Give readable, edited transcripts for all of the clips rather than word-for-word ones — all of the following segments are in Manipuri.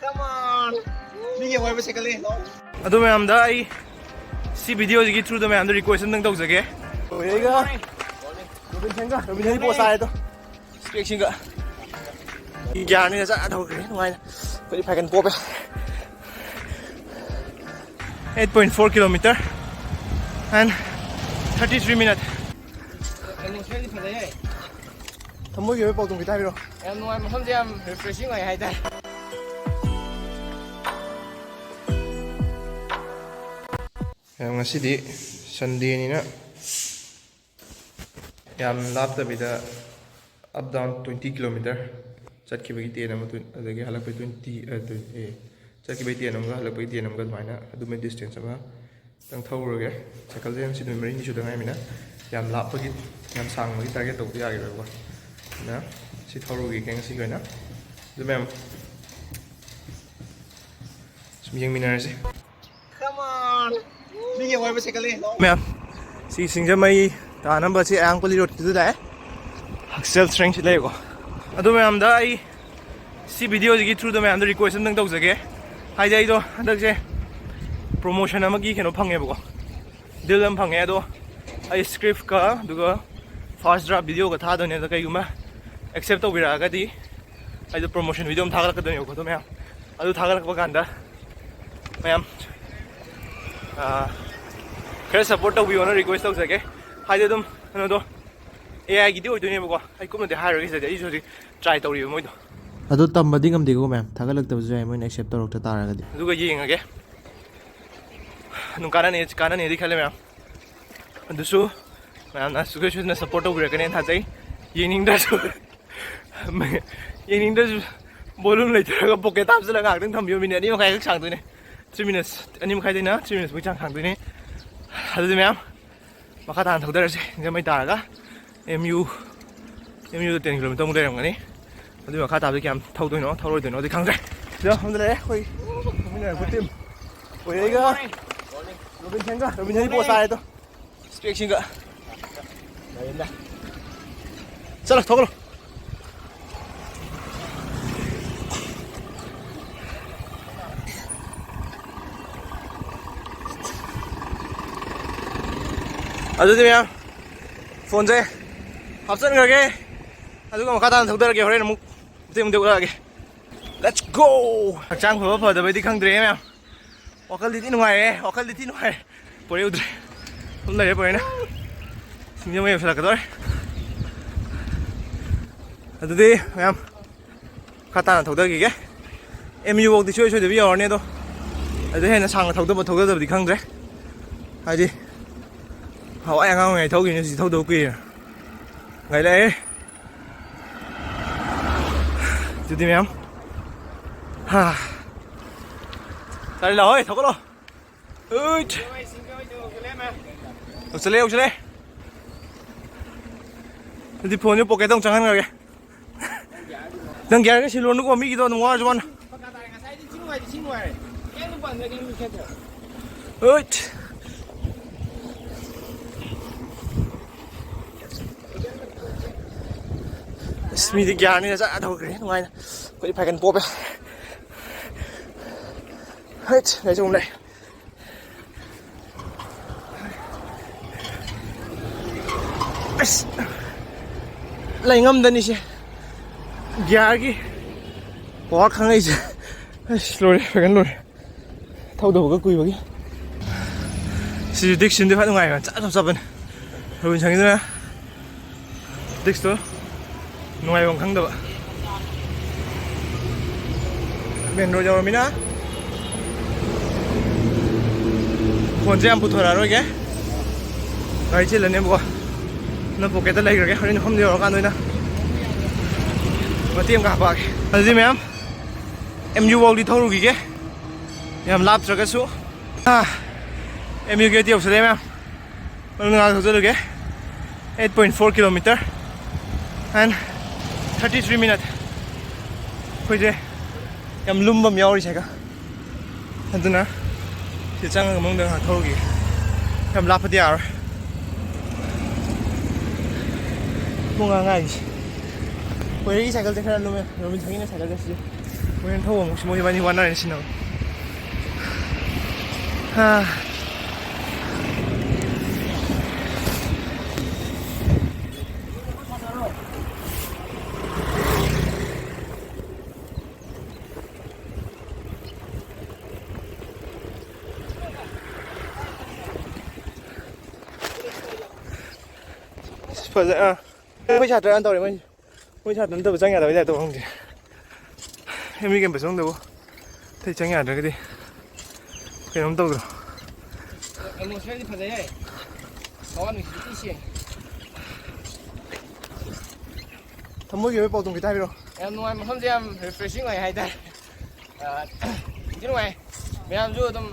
Come on. Migi why was second? Ado ma'am da I see videos gi through the ma'am the request nang tau jage. Oyega. Robin Henry post aaye to. Speaking ga. Gyan ni sa thau kre ngai. Ko di phakan po pe. 8.4 kilometer and 33 minutes. Thamo gi pau tung ki tai ro. Em nuai ma khom jam refreshing oi hai tai. Yang ngasidi Sunday ni na yam laptabida up down 20 kilometer chakibagi ten am adagi halak 20 chakibagi ten am ga halak 20 ten am ga maina adume distance ama tang thauroge cycle jen si memory ni sudangai mina yam lapagi yam sangmagi target tok ya gi ba na si thauroge keng si goina du mem sumyeng minarse. Come on. Migi why was second? Ma'am, si Singjamai ta number si ang pali road tu da Axel strength le ko adu ma'am da I si video gi through the ma'am the request nang tau jage hai jai do dak je promotion amagi keno phange ba ko deal am phange do I script ka duga first draft video ka tha do ne da kai guma accept to bira ga di ai do promotion video am tha ga ka do ko to ma'am adu tha ga ba ganda ma'am kaya support tau biyo na request tau sake hai de dum ano do AI gi di oi dune ba ko ai kum de hire gi sa de I so try tau ri moi do adu tambadi ngam de ko ma'am thagalak tab jai moi accept torok ta taraga di du ga yeng age nu kana ne di khale ma'am adu su ma'am na su ga su na support tau bi ka ne tha jai yening da su yening da su bolum lai ta ga pocket tap sala ga ding tham yo minute ni ma kai sang tu ne 3 minutes ani ma kai de na 3 minutes bu chang khang tu ne adu ma'am makha tan thau da se je mai ta ga MU 10 km mu de ram ga ni adu makha ta bi kyam thau tu no thau roi tu no di khang de ja hom de le hoi min na ku tim oyega Robin Henry post aaye to speaking ga चलो थोकलो अदुदि मैम फोन से हापसन करके अदुगा मखा तान थौदरगे होरेन अमुक मुते उलागे लेट्स गो हक्चांग फब फदबैदि खंद्रे मैम वखलदि ति नुंगाए पोरे उद्रे तुम लरे पोरेना सिंजम ये फलकदोर अदुदि मैम खाता थौदगिगे MU बौदि सोय सोयदबि यौरने दो अदु हेना सांग थौदबदि खंद्रे हादि hawai ang ngày thâu gì gì thâu đâu kia ngày đây chú tìm em ha đây là ơi thâu có đâu ơi ông sẽ lên đi phone như pocket ông chẳng hạn rồi đừng ghé cái xí luôn nó có mỹ đó nó ngoa cho bạn ơi mi di gyan ni sa thau kre ngai ko di phakan po pe hết này chung này lại ngâm đây nè gya ki quá khang ấy chứ rồi phakan rồi thau đầu cái cùi vào cái si dik sin di phat ngai ma cha cha ban rồi chẳng như thế dik số nungai bang khang da ba ben ro jaw mina phone jam pu thora ro ge gai chi lane bo na pocket lai ge harin hom de ro kan na ma tiam ka ba ge aji ma'am MU wal di thoru gi ge yam lap tra ga su MU ge ti op se ma'am nga tho ju ge 8.4 kilometer and 33 minutes. Koi je yam lumbam yauri chega. Aduna si chang mong dang ha thogi. Yam lap dia ar. Bunga ngai. Koi ri cycle je khara lume. Robin thangi na cycle je. ꯍꯣꯔꯦꯟ ꯊꯧꯕ ꯑꯃꯨꯛꯁꯨ ꯃꯣꯏ ꯏꯕꯥꯅꯤ ꯋꯥꯅꯔꯅꯤ ꯁꯤꯟꯅꯕ ꯐꯖ ꯑꯩꯈꯣꯏ ꯁꯥꯇ꯭ꯔ ꯇꯧꯔꯦ ꯃꯣꯏ ꯁꯥꯇ꯭ꯔ ꯅꯠꯇꯕ ꯆꯪ ꯌꯥꯗꯕꯩ ꯇꯥꯏꯞ ꯇꯧꯕ ꯈꯪꯗꯦ ꯑꯦꯝ ꯏ ꯀꯦꯝꯄꯁ ꯆꯪꯗꯕꯨ ꯑꯇꯩ ꯆꯪ ꯌꯥꯗ꯭ꯔꯒꯗꯤ ꯀꯩꯅꯣꯝ ꯇꯧꯗ꯭ꯔꯣ ꯑꯦꯠꯃꯣꯁꯐꯤꯌꯔꯗꯤ ꯐꯖꯩ ꯍꯋꯥ ꯅꯨꯡꯁꯤꯠꯇꯤ ꯁꯦꯡ ꯊꯃꯣꯏꯒꯤ ꯑꯣꯏꯕ ꯄꯥꯎꯗꯝ ꯈꯤꯇ ꯍꯥꯏꯕꯤꯔꯣ ꯌꯥꯝ ꯅꯨꯡꯉꯥꯏ ꯃꯐꯝꯁꯦ ꯌꯥꯝ ꯔꯤꯐ꯭ꯔꯦꯁꯤꯡ ꯑꯣꯏ ꯍꯥꯏꯇꯥꯔꯦ ꯅꯨꯡꯗꯤ ꯅꯨꯡꯉꯥꯏ ꯃꯌꯥꯝꯁꯨ ꯑꯗꯨꯝ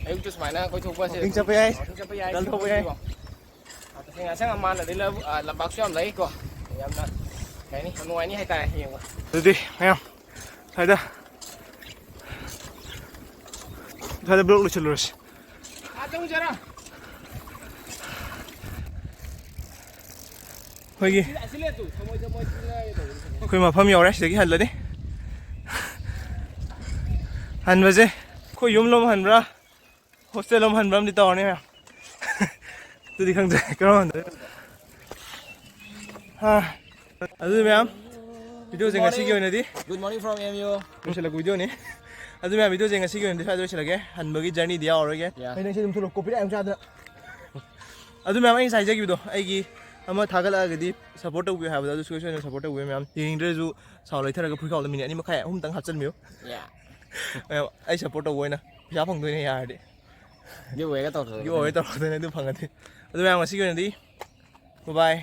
ꯑꯌꯨꯛꯇ ꯁꯨꯃꯥꯏꯅ ꯀꯣꯏꯊꯣꯛꯄꯁꯦ ꯋꯥꯛꯀꯤꯡ ꯆꯠꯄ ꯌꯥꯏ ꯋꯥꯛꯀꯤꯡ ꯆꯠꯄ ꯌꯥꯏ ꯒꯥꯔꯤ ꯊꯧꯕ ꯌꯥꯏ ꯇꯁꯦꯡꯅ ꯑꯁꯪ ꯑꯃꯥꯟꯅꯗꯤ ꯂꯝꯄꯥꯛꯁꯨ ꯌꯥꯝ ꯂꯩꯀꯣ ꯌꯥꯝꯅ ꯀꯩ ꯍꯥꯏꯅꯤ ꯌꯥꯝ ꯅꯨꯡꯉꯥꯏꯅꯤ ꯍꯥꯏꯇꯥꯔꯦ ꯌꯦꯡꯕ ꯑꯗꯨꯗꯤ ꯃꯌꯥꯝ ꯁ꯭ꯋꯥꯏꯗ ꯕ꯭ꯂꯣꯛ ꯂꯣꯏꯁꯤꯜꯂꯨꯔꯁꯤ ꯆꯪꯖꯔꯥ ꯑꯩꯈꯣꯏ ꯃꯐꯝ ꯌꯧꯔꯦ ꯁꯤꯗꯒꯤ ꯍꯜꯂꯅꯤ ꯍꯟꯕꯁꯦ ꯑꯩꯈꯣꯏ ꯌꯨꯝꯂꯣꯝ ꯍꯟꯕ꯭ꯔꯥ ꯍꯣꯁꯇꯦꯜꯂꯣꯝ ꯍꯟꯕ꯭ꯔꯥ ꯑꯃꯗꯤ ꯇꯧꯔꯅꯤ ꯃꯌꯥꯝ ꯑꯗꯨꯗꯤ ꯈꯪꯗ꯭ꯔꯦ ꯀꯔꯝ ꯍꯟꯗꯣꯏꯅꯣ ꯑꯗꯨꯗꯤ ꯃꯌꯥꯝ ꯚꯤꯗꯤꯑꯣꯁꯦ ꯉꯁꯤꯒꯤ ꯑꯣꯏꯅꯗꯤ good morning from M U ꯂꯣꯏꯁꯤꯜꯂꯛꯄ ꯚꯤꯗꯤꯑꯣꯅꯤ ꯑꯗꯨ ꯃꯌꯥꯝ ꯚꯤꯗꯤꯑꯣꯁꯦ ꯉꯁꯤꯒꯤ ꯑꯣꯏꯅꯗꯤ ꯁ꯭ꯋꯥꯏꯗ ꯂꯣꯏꯁꯤꯜꯂꯒꯦ ꯍꯟꯕꯒꯤ ꯖꯔꯅꯤꯗꯤ ꯌꯥꯎꯔꯔꯣꯏꯒꯦ ꯑꯩ ꯅꯪꯁꯤ ꯑꯗꯨꯝ ꯊꯣꯛꯂꯛ ꯀꯣꯄꯤ ꯌꯥꯝ ꯆꯥꯗꯅ ꯑꯗꯨ ꯃꯌꯥꯝ ꯑꯩ ꯉꯁꯥꯏ ꯍꯥꯏꯖꯈꯤꯕꯗꯣ ꯑꯩꯒꯤ ꯑꯃ ꯊꯥꯒꯠꯂꯛꯑꯒꯗꯤ ꯁꯞꯄꯣꯔꯠ ꯇꯧꯕꯤꯌꯨ ꯍꯥꯏꯕꯗꯣ ꯑꯗꯨ ꯁꯨꯡꯁꯣꯏ ꯁꯣꯏꯗꯅ ꯁꯞꯄꯣꯔꯠ ꯇꯧꯕꯤꯌꯨ ꯃꯌꯥꯝ ꯌꯦꯡꯅꯤꯡꯗ꯭ꯔꯁꯨ ꯁꯥꯎꯟ ꯂꯩꯊꯔꯒ ꯐꯨꯔꯤꯠꯈꯥꯎꯗ ꯃꯤꯅꯤꯠ 2 ꯃꯈꯥꯏ 3 ꯇꯪ ꯍꯥꯞꯆꯤꯟꯕꯤꯌꯨ ꯑꯩ ꯁꯞꯄꯣꯔꯠ ꯇꯧꯕ ꯑꯣꯏꯅ ꯄꯩꯁꯥ ꯐꯪꯗꯣꯏꯅꯦ ꯌꯥꯔꯗꯤ ꯒꯤవ్ ꯑꯋꯦꯒ ꯇꯧꯔꯛꯇꯣꯏꯅꯦ ꯇꯧꯔꯛꯀꯗꯣꯏꯅꯦ ꯑꯗꯨ ꯐꯪꯉꯗꯤ ꯑꯗꯨ ꯃꯌꯥꯝ ꯉꯁꯤꯒꯤ ꯑꯣꯏꯅꯗꯤ ꯕꯥꯏ